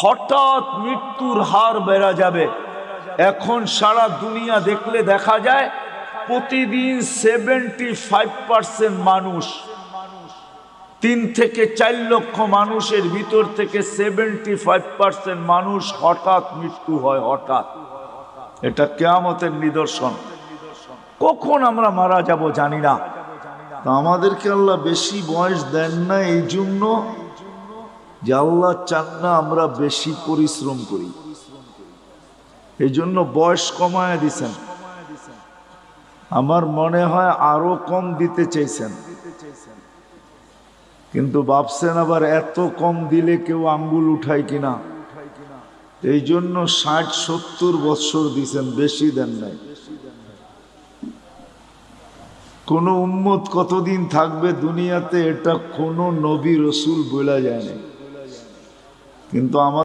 হঠাৎ মৃত্যুর হার বেড়ে যাবে। এখন সারা দুনিয়া দেখলে দেখা যায় প্রতিদিন 75% মানুষ, 3 থেকে 4 লক্ষ মানুষের ভিতর থেকে 75% মানুষ হঠাৎ মৃত্যু হয়। হঠাৎ, এটা কিয়ামতের নিদর্শন। কখন আমরা মারা যাব জানি না। তো আমাদেরকে আল্লাহ বেশি বয়স দেন না এই জন্য যে আল্লাহ চান না আমরা বেশি পরিশ্রম করি, এই জন্য বয়স কমায় দিছেন। আমার মনে হয় আরো কম দিতে চাইছেন, কিন্তু ভাবছেন আবার এত কম দিলে কেউ আঙ্গুল উঠায় কিনা, এই জন্য 60-70 বছর দিছেন, বেশি দেন নাই। কোন উম্মত কতদিন থাকবে দুনিয়াতে এটা কোন নবী রসুল বলা যায় না, কিন্তু আমার